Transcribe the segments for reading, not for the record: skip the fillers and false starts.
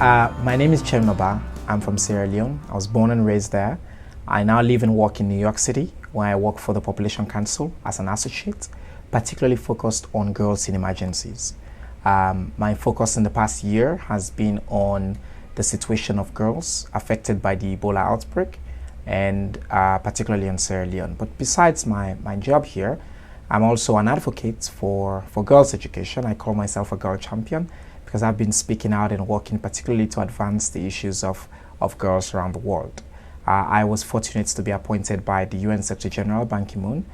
My name is Chernor Bah. I'm from Sierra Leone. I was born and raised there. I now live and work in New York City, where I work for the Population Council as an associate, particularly focused on girls in emergencies. My focus in the past year has been on the situation of girls affected by the Ebola outbreak, and particularly in Sierra Leone. But besides my job here, I'm also an advocate for girls' education. I call myself a girl champion because I've been speaking out and working particularly to advance the issues of girls around the world. I was fortunate to be appointed by the UN Secretary General Ban Ki-moon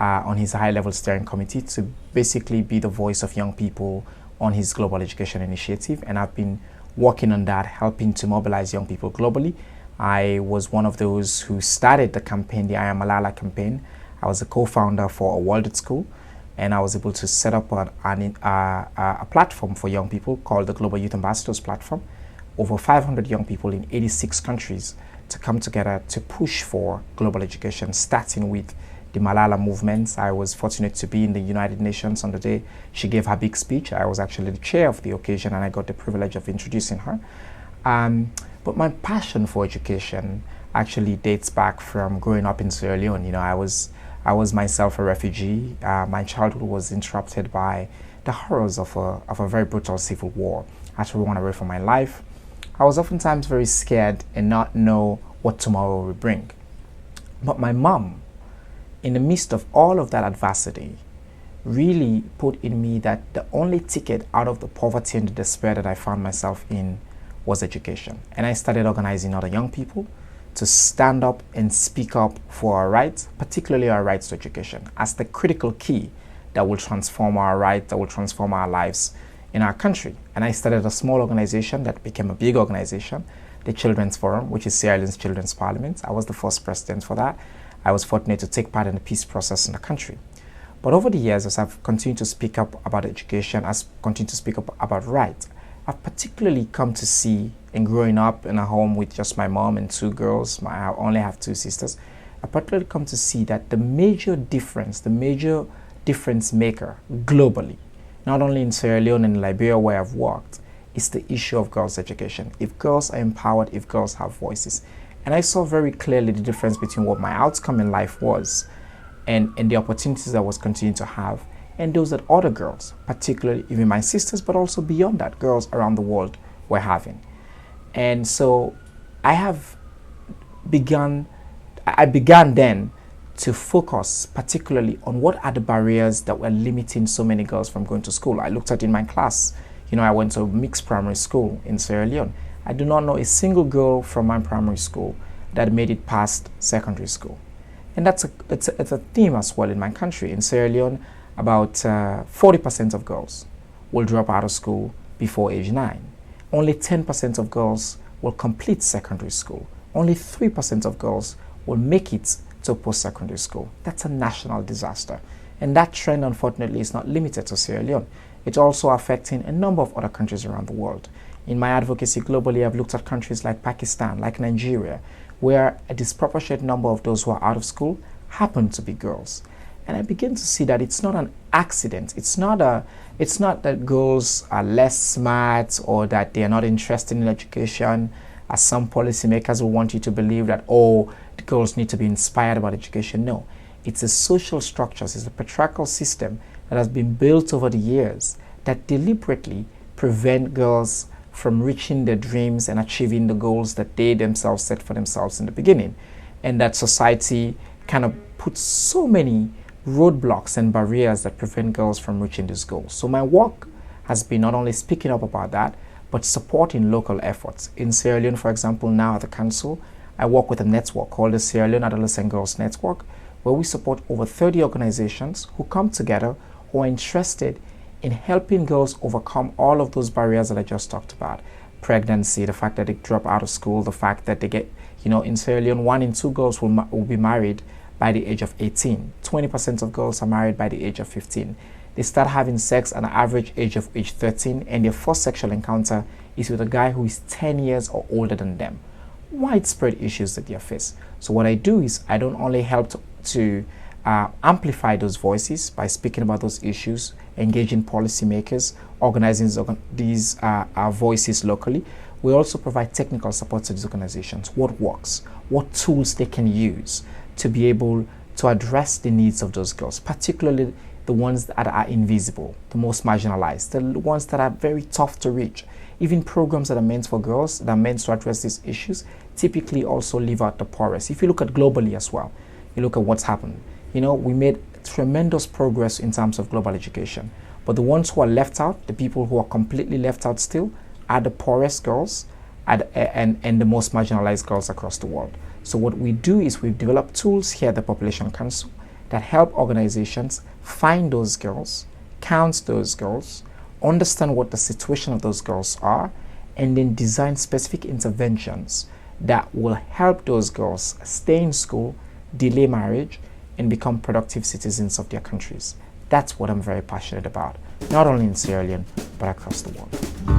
on his high-level steering committee to basically be the voice of young people on his global education initiative, and I've been working on that, helping to mobilize young people globally. I was one of those who started the campaign, the I Am Malala campaign. I was a co-founder for A World at School, and I was able to set up a platform for young people called the Global Youth Ambassadors Platform. Over 500 young people in 86 countries to come together to push for global education, starting with the Malala movement. I was fortunate to be in the United Nations on the day she gave her big speech. I was actually the chair of the occasion, and I got the privilege of introducing her. But my passion for education actually dates back from growing up in Sierra Leone. You know, I was myself a refugee. My childhood was interrupted by the horrors of a very brutal civil war. I had to run away from my life. I was oftentimes very scared and not know what tomorrow would bring. But my mom, in the midst of all of that adversity, really put in me that the only ticket out of the poverty and the despair that I found myself in was education. And I started organizing other young people to stand up and speak up for our rights, particularly our rights to education, as the critical key that will transform our rights, that will transform our lives in our country. And I started a small organization that became a big organization, the Children's Forum, which is Sierra Leone's Children's Parliament. I was the first president for that. I was fortunate to take part in the peace process in the country. But over the years, as I've continued to speak up about education, as continued to speak up about rights, I've particularly come to see, in growing up in a home with just my mom and two girls, I only have two sisters, I've particularly come to see that the major difference maker globally, not only in Sierra Leone and Liberia where I've worked, is the issue of girls' education. If girls are empowered, if girls have voices. And I saw very clearly the difference between what my outcome in life was and the opportunities I was continuing to have, and those that other girls, particularly even my sisters, but also beyond that, girls around the world were having. And so I began then to focus particularly on what are the barriers that were limiting so many girls from going to school. I looked at in my class, you know, I went to a mixed primary school in Sierra Leone. I do not know a single girl from my primary school that made it past secondary school. And it's a theme as well in my country. In Sierra Leone, about 40% of girls will drop out of school before age 9. Only 10% of girls will complete secondary school. Only 3% of girls will make it to post-secondary school. That's a national disaster. And that trend, unfortunately, is not limited to Sierra Leone. It's also affecting a number of other countries around the world. In my advocacy globally, I've looked at countries like Pakistan, like Nigeria, where a disproportionate number of those who are out of school happen to be girls. And I begin to see that it's not an accident. It's not that girls are less smart or that they are not interested in education, as some policymakers will want you to believe that, oh, the girls need to be inspired about education. No, it's the social structures, it's the patriarchal system that has been built over the years that deliberately prevent girls from reaching their dreams and achieving the goals that they themselves set for themselves in the beginning. And that society kind of puts so many roadblocks and barriers that prevent girls from reaching these goals. So my work has been not only speaking up about that, but supporting local efforts. In Sierra Leone, for example, now at the council, I work with a network called the Sierra Leone Adolescent Girls Network, where we support over 30 organizations who come together who are interested in helping girls overcome all of those barriers that I just talked about. Pregnancy, the fact that they drop out of school, the fact that they get, you know, in Sierra Leone, 1 in 2 girls will be married by the age of 18. 20% of girls are married by the age of 15. They start having sex at an average age of age 13, and their first sexual encounter is with a guy who is 10 years or older than them. Widespread issues that they face. So what I do is I don't only help to amplify those voices by speaking about those issues, engaging policymakers, organizing these voices locally. We also provide technical support to these organizations, what works, what tools they can use to be able to address the needs of those girls, particularly the ones that are invisible, the most marginalized, the ones that are very tough to reach. Even programs that are meant for girls, that are meant to address these issues, typically also leave out the poorest. If you look at globally as well, you look at what's happened. We made tremendous progress in terms of global education, but the ones who are left out, the people who are completely left out still, are the poorest girls and the most marginalized girls across the world. So what we do is we've developed tools here at the Population Council that help organizations find those girls, count those girls, understand what the situation of those girls are, and then design specific interventions that will help those girls stay in school, delay marriage, and become productive citizens of their countries. That's what I'm very passionate about, not only in Sierra Leone, but across the world.